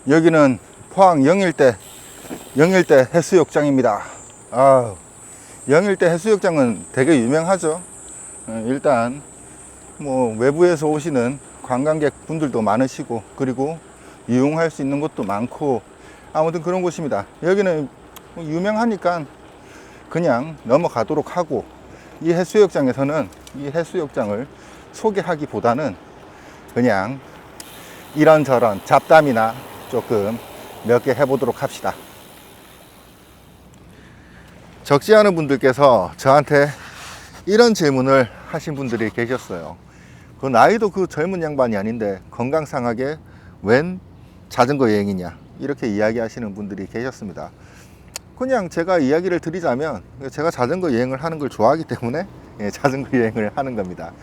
여기는 포항 영일대 해수욕장입니다. 영일대 해수욕장은 되게 유명하죠. 일단 뭐 외부에서 오시는 관광객 분들도 많으시고, 그리고 이용할 수 있는 곳도 많고, 아무튼 그런 곳입니다. 여기는 유명하니까 그냥 넘어가도록 하고, 이 해수욕장에서는 이 해수욕장을 소개하기보다는 그냥 이런저런 잡담이나 조금 몇 개 해보도록 합시다. 적지 않은 분들께서 저한테 이런 질문을 하신 분들이 계셨어요. 그 나이도 그 젊은 양반이 아닌데 건강상하게 웬 자전거 여행이냐, 이렇게 이야기하시는 분들이 계셨습니다. 그냥 제가 이야기를 드리자면, 제가 자전거 여행을 하는 걸 좋아하기 때문에 자전거 여행을 하는 겁니다.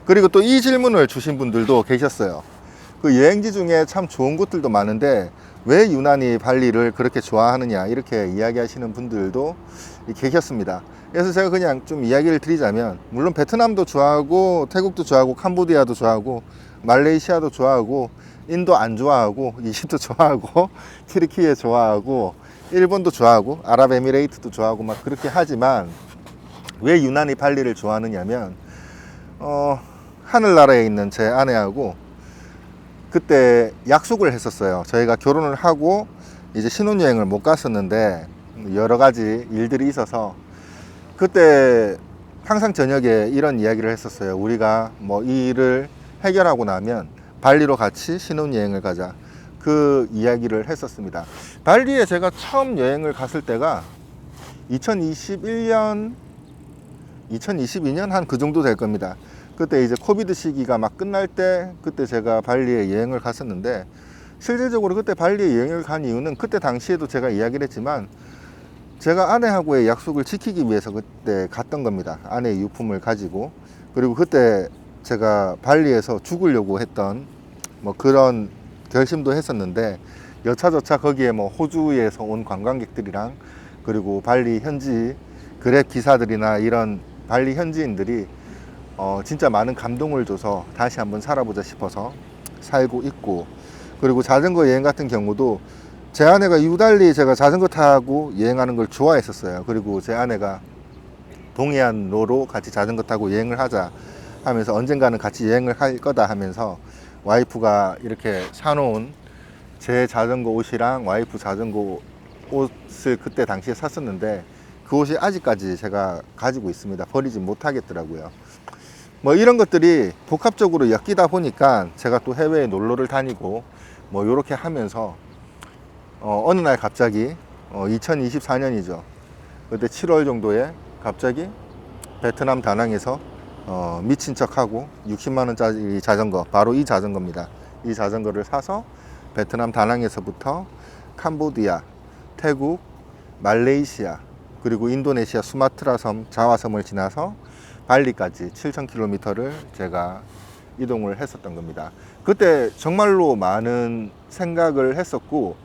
그리고 또 이 질문을 주신 분들도 계셨어요. 그 여행지 중에 참 좋은 곳들도 많은데 왜 유난히 발리를 그렇게 좋아하느냐, 이렇게 이야기하시는 분들도 계셨습니다. 그래서 제가 그냥 좀 이야기를 드리자면, 물론 베트남도 좋아하고, 태국도 좋아하고, 캄보디아도 좋아하고, 말레이시아도 좋아하고, 인도 안 좋아하고, 이집트 좋아하고, 튀르키예 좋아하고, 일본도 좋아하고, 아랍에미레이트도 좋아하고, 막 그렇게 하지만 왜 유난히 발리를 좋아하느냐면, 하늘나라에 있는 제 아내하고 그때 약속을 했었어요. 저희가 결혼을 하고 이제 신혼여행을 못 갔었는데 여러 가지 일들이 있어서, 그때 항상 저녁에 이런 이야기를 했었어요. 우리가 뭐 이 일을 해결하고 나면 발리로 같이 신혼여행을 가자, 그 이야기를 했었습니다. 발리에 제가 처음 여행을 갔을 때가 2021년 2022년 한 그 정도 될 겁니다. 그때 이제 코비드 시기가 막 끝날 때, 그때 제가 발리에 여행을 갔었는데, 실질적으로 그때 발리에 여행을 간 이유는, 그때 당시에도 제가 이야기를 했지만, 제가 아내하고의 약속을 지키기 위해서 그때 갔던 겁니다. 아내의 유품을 가지고. 그리고 그때 제가 발리에서 죽으려고 했던 뭐 그런 결심도 했었는데, 여차저차 거기에 뭐 호주에서 온 관광객들이랑, 그리고 발리 현지 그랩 기사들이나 이런 발리 현지인들이 진짜 많은 감동을 줘서 다시 한번 살아보자 싶어서 살고 있고, 그리고 자전거 여행 같은 경우도 제 아내가 유달리 제가 자전거 타고 여행하는 걸 좋아했었어요. 그리고 제 아내가 동해안로로 같이 자전거 타고 여행을 하자 하면서, 언젠가는 같이 여행을 할 거다 하면서 와이프가 이렇게 사놓은 제 자전거 옷이랑 와이프 자전거 옷을 그때 당시에 샀었는데, 그 옷이 아직까지 제가 가지고 있습니다. 버리지 못하겠더라고요. 뭐 이런 것들이 복합적으로 엮이다 보니까 제가 또 해외에 놀러를 다니고 뭐 이렇게 하면서 어느 날 갑자기 2024년이죠. 그때 7월 정도에 갑자기 베트남 다낭에서 미친 척하고 60만 원짜리 자전거, 바로 이 자전거입니다. 이 자전거를 사서 베트남 다낭에서부터 캄보디아, 태국, 말레이시아, 그리고 인도네시아 수마트라 섬, 자와섬을 지나서 발리까지 7,000km를 제가 이동을 했었던 겁니다. 그때 정말로 많은 생각을 했었고,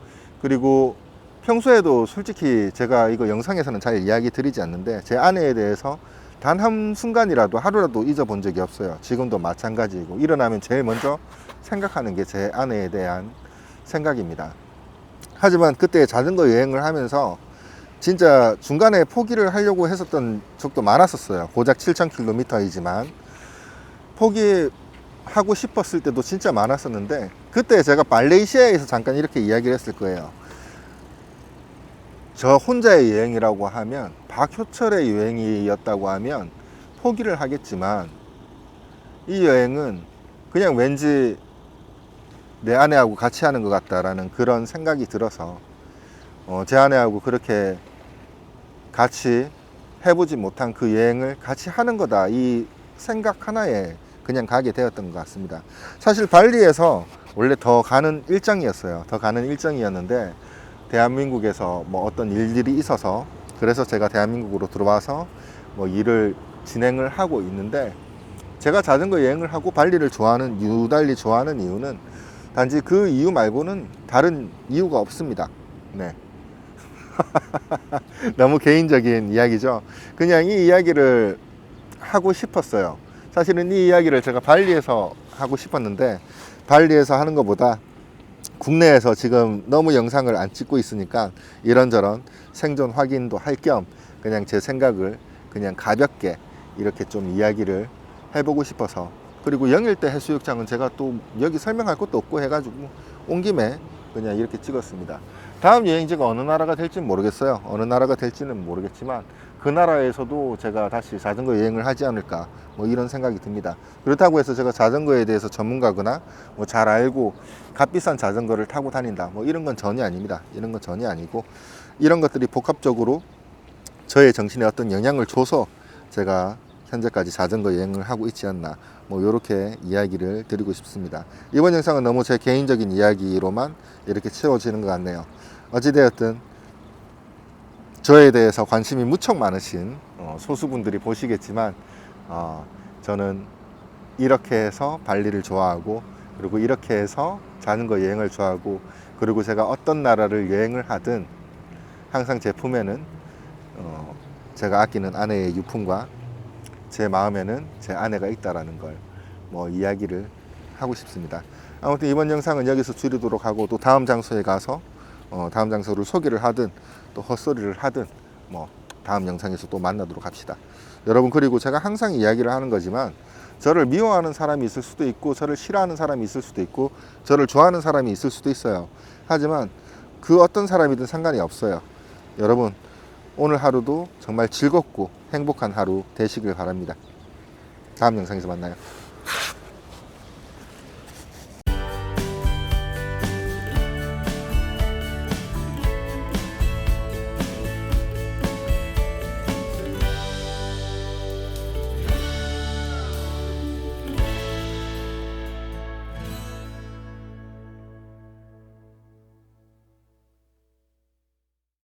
그리고 평소에도 솔직히 제가 이거 영상에서는 잘 이야기 드리지 않는데, 제 아내에 대해서 단 한순간이라도 하루라도 잊어본 적이 없어요. 지금도 마찬가지이고, 일어나면 제일 먼저 생각하는 게 제 아내에 대한 생각입니다. 하지만 그때 자전거 여행을 하면서 진짜 중간에 포기를 하려고 했었던 적도 많았었어요. 고작 7,000km이지만 포기하고 싶었을 때도 진짜 많았었는데, 그때 제가 말레이시아에서 잠깐 이렇게 이야기를 했을 거예요. 저 혼자의 여행이라고 하면, 박효철의 여행이었다고 하면 포기를 하겠지만, 이 여행은 그냥 왠지 내 아내하고 같이 하는 것 같다라는 그런 생각이 들어서 제 아내하고 그렇게 같이 해보지 못한 그 여행을 같이 하는 거다, 이 생각 하나에 그냥 가게 되었던 것 같습니다. 사실 발리에서 원래 더 가는 일정이었어요. 더 가는 일정이었는데, 대한민국에서 뭐 어떤 일들이 있어서, 그래서 제가 대한민국으로 들어와서 뭐 일을 진행을 하고 있는데, 제가 자전거 여행을 하고 발리를 유달리 좋아하는 이유는 단지 그 이유 말고는 다른 이유가 없습니다. 네. 너무 개인적인 이야기죠. 그냥 이 이야기를 하고 싶었어요. 사실은 이 이야기를 제가 발리에서 하고 싶었는데, 발리에서 하는 것보다 국내에서 지금 너무 영상을 안 찍고 있으니까 이런저런 생존 확인도 할 겸 그냥 제 생각을 그냥 가볍게 이렇게 좀 이야기를 해보고 싶어서, 그리고 영일대 해수욕장은 제가 또 여기 설명할 것도 없고 해가지고 온 김에 그냥 이렇게 찍었습니다. 다음 여행지가 어느 나라가 될지는 모르겠어요. 어느 나라가 될지는 모르겠지만 그 나라에서도 제가 다시 자전거 여행을 하지 않을까 뭐 이런 생각이 듭니다. 그렇다고 해서 제가 자전거에 대해서 전문가거나 뭐 잘 알고 값비싼 자전거를 타고 다닌다 뭐 이런 건 전혀 아닙니다. 이런 건 전혀 아니고, 이런 것들이 복합적으로 저의 정신에 어떤 영향을 줘서 제가 현재까지 자전거 여행을 하고 있지 않나 뭐 이렇게 이야기를 드리고 싶습니다. 이번 영상은 너무 제 개인적인 이야기로만 이렇게 채워지는 것 같네요. 어찌되었든 저에 대해서 관심이 무척 많으신 소수분들이 보시겠지만 저는 이렇게 해서 발리를 좋아하고, 그리고 이렇게 해서 자전거 여행을 좋아하고, 그리고 제가 어떤 나라를 여행을 하든 항상 제 품에는 제가 아끼는 아내의 유품과 제 마음에는 제 아내가 있다라는 걸 뭐 이야기를 하고 싶습니다. 아무튼 이번 영상은 여기서 줄이도록 하고, 또 다음 장소에 가서 다음 장소를 소개를 하든 또 헛소리를 하든 뭐 다음 영상에서 또 만나도록 합시다. 여러분, 그리고 제가 항상 이야기를 하는 거지만 저를 미워하는 사람이 있을 수도 있고, 저를 싫어하는 사람이 있을 수도 있고, 저를 좋아하는 사람이 있을 수도 있어요. 하지만 그 어떤 사람이든 상관이 없어요. 여러분, 오늘 하루도 정말 즐겁고 행복한 하루 되시길 바랍니다. 다음 영상에서 만나요.